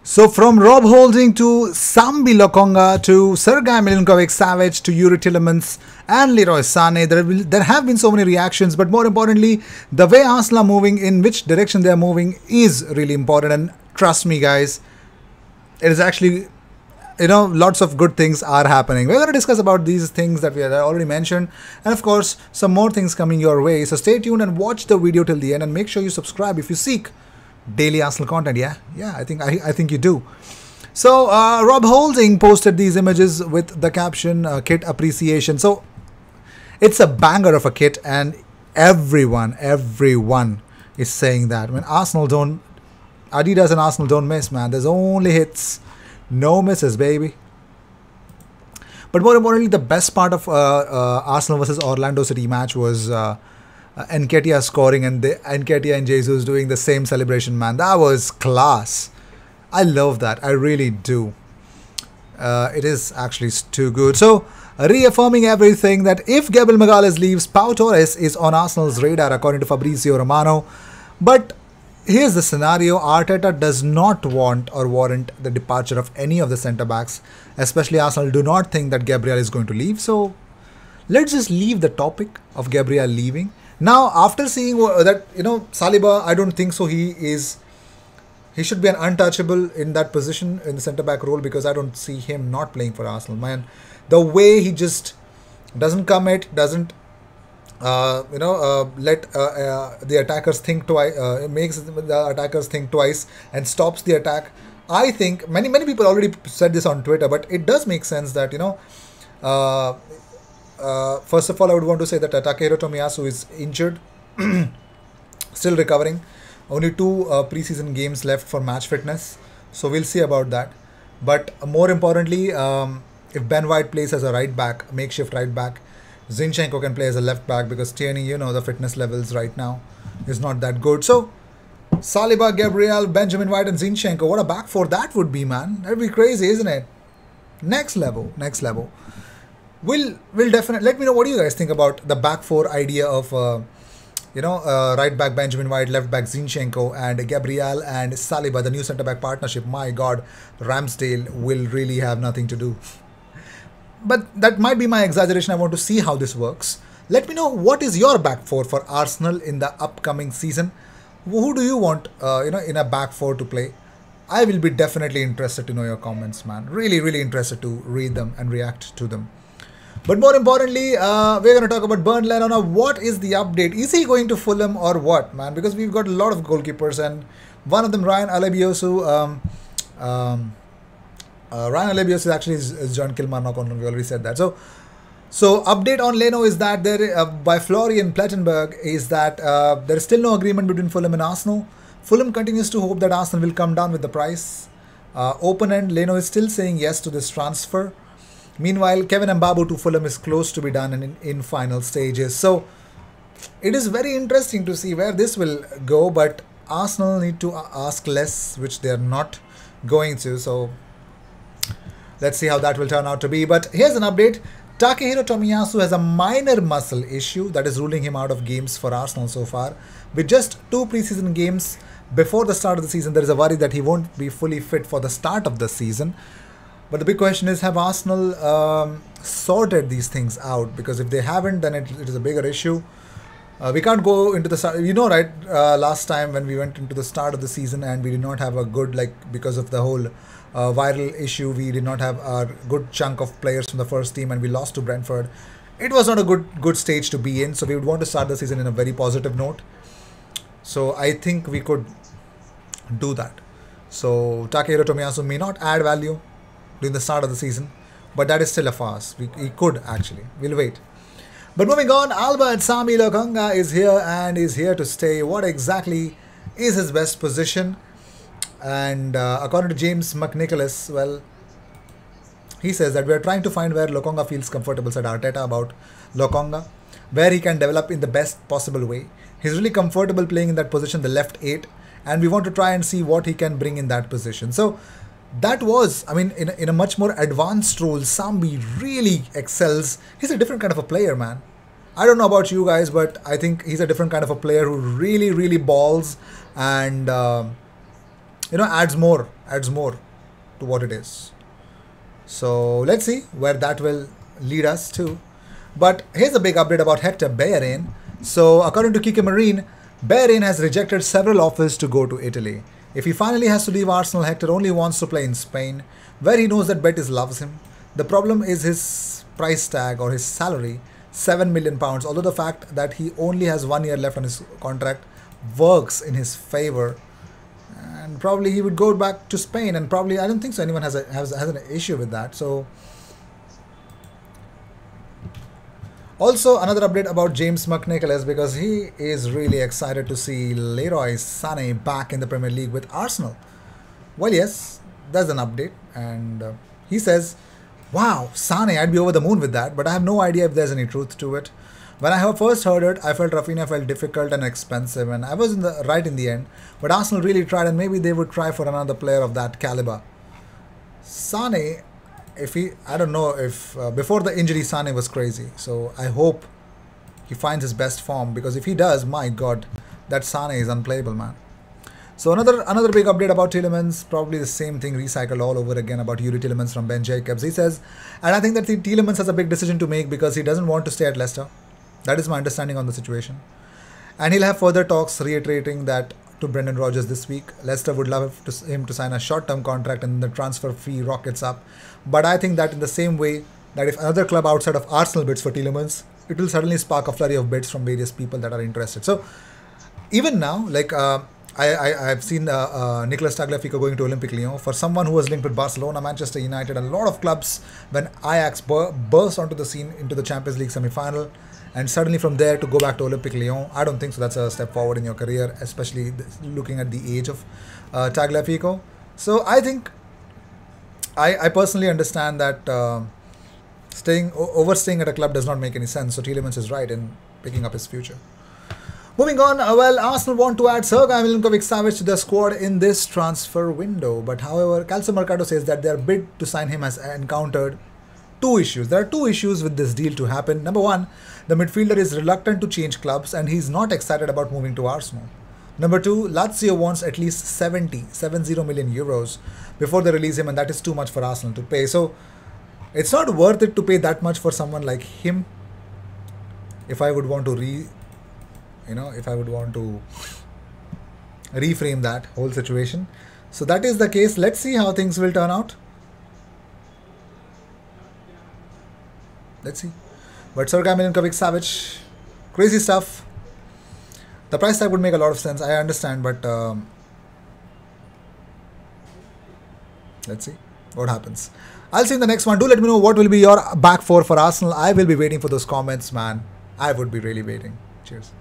So from Rob Holding to Sambi Lokonga to Sergei Milinkovic-Savic to Yuri Tillemans and Leroy Sane, there have been so many reactions, but more importantly, the way Arsenal are moving, in which direction they are moving, is really important. And trust me, guys, it is actually, lots of good things are happening. We're going to discuss about these things that we have already mentioned, and of course, some more things coming your way. So stay tuned and watch the video till the end, and make sure you subscribe if you seek daily Arsenal content. Yeah, I think you do. So Rob Holding posted these images with the caption kit appreciation. So it's a banger of a kit, and everyone is saying that. When Adidas and Arsenal don't miss, man. There's only hits, no misses, baby. But more importantly, the best part of Arsenal versus Orlando City match was Nketiah scoring, and Nketiah and Jesus doing the same celebration, man. That was class. I love that. I really do. It is actually too good. So, reaffirming everything that if Gabriel Magalhaes leaves, Pau Torres is on Arsenal's radar, according to Fabrizio Romano. But here's the scenario. Arteta does not want or warrant the departure of any of the centre-backs. Especially Arsenal do not think that Gabriel is going to leave. So, let's just leave the topic of Gabriel leaving. Now, after seeing that, Saliba, I don't think so. He should be an untouchable in that position, in the centre-back role, because I don't see him not playing for Arsenal, man. The way he just doesn't commit, doesn't, let the attackers think twice, makes the attackers think twice and stops the attack. I think many people already said this on Twitter, but it does make sense that, first of all, I would want to say that Takahiro Tomyasu is injured, still recovering. Only 2 preseason games left for match fitness, so we'll see about that. But more importantly, if Ben White plays as a right back, makeshift right back, Zinchenko can play as a left back, because Tierney, the fitness levels right now is not that good. So Saliba, Gabriel, Benjamin White and Zinchenko, what a back four that would be, man. That'd be crazy, isn't it? Next level. We'll definitely, let me know what do you guys think about the back four idea of right back Benjamin White, left back Zinchenko, and Gabriel and Saliba, the new centre back partnership. My God, Ramsdale will really have nothing to do. But that might be my exaggeration. I want to see how this works. Let me know what is your back four for Arsenal in the upcoming season. Who do you want in a back four to play? I will be definitely interested to know your comments, man. Really interested to read them and react to them. But more importantly, we're going to talk about Bernd Leno. Now, what is the update? Is he going to Fulham or what, man? Because we've got a lot of goalkeepers, and one of them, Ryan Alebiosu. Ryan Alebiosu actually is John Kilmarnock. We already said that. So update on Leno is that there, by Florian Plettenberg, is that there is still no agreement between Fulham and Arsenal. Fulham continues to hope that Arsenal will come down with the price. Open end, Leno is still saying yes to this transfer. Meanwhile, Kevin Mbabu to Fulham is close to be done and in final stages. So, it is very interesting to see where this will go. But Arsenal need to ask less, which they are not going to. So, let's see how that will turn out to be. But here's an update. Takahiro Tomyasu has a minor muscle issue that is ruling him out of games for Arsenal so far. With just 2 preseason games before the start of the season, there is a worry that he won't be fully fit for the start of the season. But the big question is, have Arsenal sorted these things out? Because if they haven't, then it is a bigger issue. We can't go into the start. Right? Last time when we went into the start of the season and we did not have a good, because of the whole viral issue, we did not have a good chunk of players from the first team and we lost to Brentford. It was not a good stage to be in. So we would want to start the season in a very positive note. So I think we could do that. So Takahiro Tomyasu may not add value during the start of the season, but that is still a farce. He could actually. We'll wait. But moving on, Auba and Sambi Lokonga is here and is here to stay. What exactly is his best position? And according to James McNicholas, well, he says that we are trying to find where Lokonga feels comfortable, said Arteta about Lokonga, where he can develop in the best possible way. He's really comfortable playing in that position, the left 8, and we want to try and see what he can bring in that position. So, that was, in a much more advanced role, Sambi really excels. He's a different kind of a player, man. I don't know about you guys, but I think he's a different kind of a player who really balls and adds more to what it is. So let's see where that will lead us to. But here's a big update about Hector Bellerin. So according to Kike Marine, Bellerin has rejected several offers to go to Italy. If he finally has to leave Arsenal, Hector only wants to play in Spain, where he knows that Betis loves him. The problem is his price tag or his salary, £7 million, although the fact that he only has 1 year left on his contract works in his favor. And probably he would go back to Spain, and probably I don't think so anyone has an issue with that. So also another update about James McNicholas, because he is really excited to see Leroy Sane back in the Premier League with Arsenal. Well, yes, there's an update, and he says, wow, Sane, I'd be over the moon with that, but I have no idea if there's any truth to it. When I first heard it, I felt Rafinha felt difficult and expensive, and I was right in the end. But Arsenal really tried, and maybe they would try for another player of that caliber. Sane, I don't know if before the injury, Sane was crazy. So I hope he finds his best form, because if he does, my God, that Sane is unplayable, man. So another big update about Tielemans, probably the same thing recycled all over again about Yerry Tielemans from Ben Jacobs. He says, and I think that Tielemans has a big decision to make, because he doesn't want to stay at Leicester. That is my understanding on the situation. And he'll have further talks reiterating that to Brendan Rodgers this week. Leicester would love him to sign a short-term contract and the transfer fee rockets up. But I think that in the same way that if another club outside of Arsenal bids for Tielemans, it will suddenly spark a flurry of bids from various people that are interested. So even now, like I've seen Nicolas Tagliafico going to Olympique Lyon. For someone who was linked with Barcelona, Manchester United, a lot of clubs, when Ajax burst onto the scene into the Champions League semi-final, and suddenly from there to go back to Olympique Lyon, I don't think so that's a step forward in your career, especially looking at the age of Tagliafico. So I think I personally understand that overstaying at a club does not make any sense. So Tielemans is right in picking up his future. Moving on, well, Arsenal want to add Serge Gnabry to the squad in this transfer window. But however, Calcio Mercato says that their bid to sign him has encountered two issues. There are two issues with this deal to happen. Number one, the midfielder is reluctant to change clubs and he's not excited about moving to Arsenal. Number two, Lazio wants at least 70 million euros before they release him, and that is too much for Arsenal to pay. So it's not worth it to pay that much for someone like him. If I would want to reframe that whole situation. So that is the case. Let's see how things will turn out. Let's see. But Serge Gnabry, crazy stuff. The price tag would make a lot of sense. I understand, but let's see what happens. I'll see you in the next one. Do let me know what will be your back four for Arsenal. I will be waiting for those comments, man. I would be really waiting. Cheers.